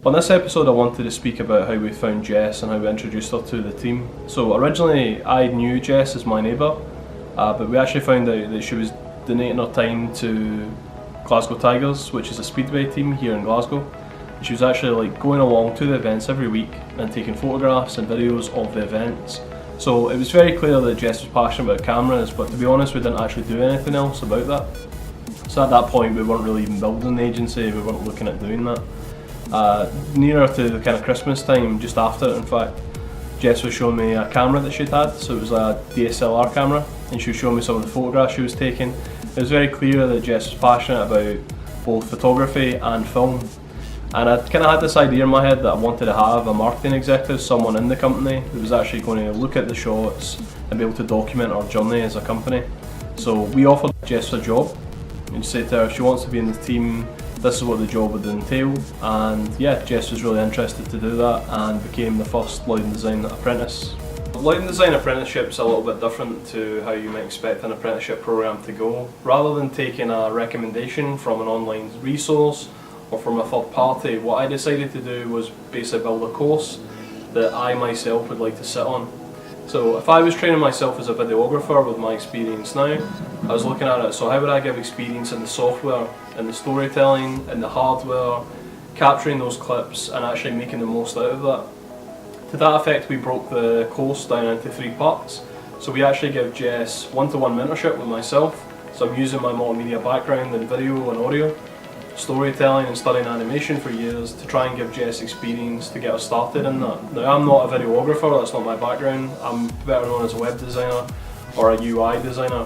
On this episode I wanted to speak about how we found Jess and how we introduced her to the team. So originally I knew Jess as my neighbour, but we actually found out that she was donating her time to Glasgow Tigers, which is a speedway team here in Glasgow. She was actually going along to the events every week and taking photographs and videos of the events. So it was very clear that Jess was passionate about cameras, but to be honest we didn't actually do anything else about that. So at that point we weren't really even building the agency, we weren't looking at doing that. Nearer to the kind of Christmas time, just after it in fact, Jess was showing me a camera that she'd had, so it was a DSLR camera, and she was showing me some of the photographs she was taking. It was very clear that Jess was passionate about both photography and film, and I kind of had this idea in my head that I wanted to have a marketing executive, someone in the company who was actually going to look at the shots and be able to document our journey as a company. So we offered Jess a job and said to her if she wants to be in the team, this is what the job would entail, and yeah, Jess was really interested to do that and became the first Loudon Design apprentice. The Loudon Design apprenticeship is a little bit different to how you might expect an apprenticeship program to go. Rather than taking a recommendation from an online resource or from a third party, what I decided to do was basically build a course that I myself would like to sit on. So if I was training myself as a videographer with my experience now, I was looking at it, so how would I give experience in the software, in the storytelling, in the hardware, capturing those clips and actually making the most out of that. To that effect we broke the course down into 3 parts. So we actually give Jess one-to-one mentorship with myself, so I'm using my multimedia background in video and audio, storytelling and studying animation for years to try and give Jess experience to get her started in that. Now I'm not a videographer, that's not my background, I'm better known as a web designer or a UI designer,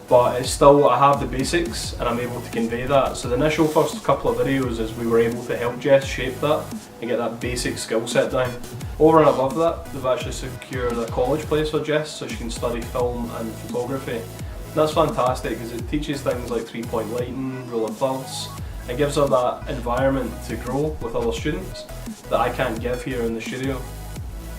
but it's still, I have the basics and I'm able to convey that. So the initial first couple of videos is we were able to help Jess shape that and get that basic skill set down. Over and above that, they've actually secured a college place for Jess so she can study film and photography. And that's fantastic because it teaches things like 3-point lighting, rule of thirds, and gives her that environment to grow with other students that I can't give here in the studio.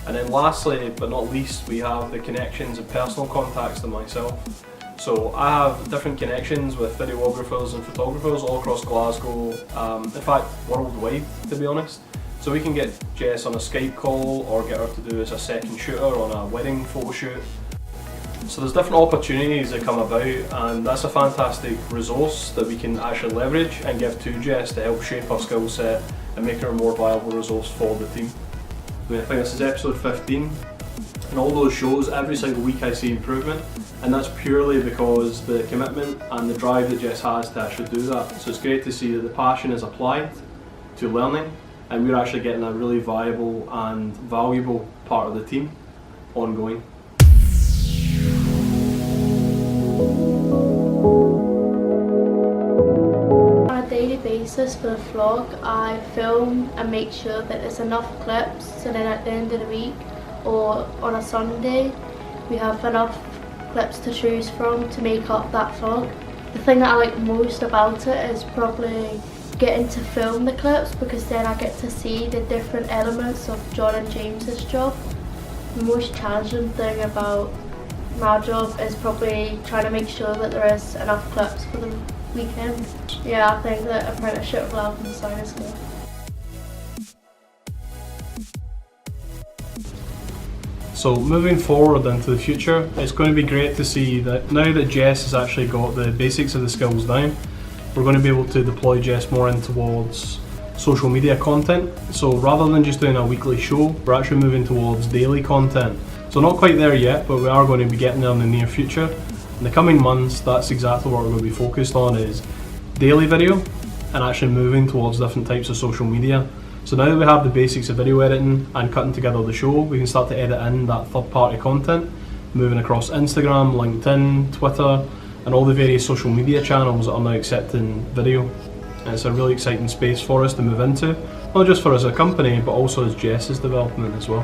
And then lastly, but not least, we have the connections and personal contacts to myself. So I have different connections with videographers and photographers all across Glasgow, in fact worldwide to be honest. So we can get Jess on a Skype call or get her to do as a second shooter on a wedding photo shoot. So there's different opportunities that come about, and that's a fantastic resource that we can actually leverage and give to Jess to help shape her skill set and make her a more viable resource for the team. I think this is episode 15, and all those shows, every single week I see improvement, and that's purely because the commitment and the drive that Jess has to actually do that. So it's great to see that the passion is applied to learning, and we're actually getting a really viable and valuable part of the team ongoing. On a daily basis for the vlog, I film and make sure that there's enough clips, so then at the end of the week or on a Sunday we have enough clips to choose from to make up that vlog. The thing that I like most about it is probably getting to film the clips, because then I get to see the different elements of John and James's job. The most challenging thing about my job is probably trying to make sure that there is enough clips for the weekend. Yeah, I think that apprenticeship with Loudon Design is good. So moving forward into the future, it's going to be great to see that now that Jess has actually got the basics of the skills down, we're going to be able to deploy Jess more in towards social media content. So rather than just doing a weekly show, we're actually moving towards daily content. So not quite there yet, but we are going to be getting there in the near future. In the coming months, that's exactly what we're going to be focused on, is daily video and actually moving towards different types of social media. So now that we have the basics of video editing and cutting together the show, we can start to edit in that third-party content, moving across Instagram, LinkedIn, Twitter, and all the various social media channels that are now accepting video. And it's a really exciting space for us to move into, not just for us as a company, but also as Jess is developing as well.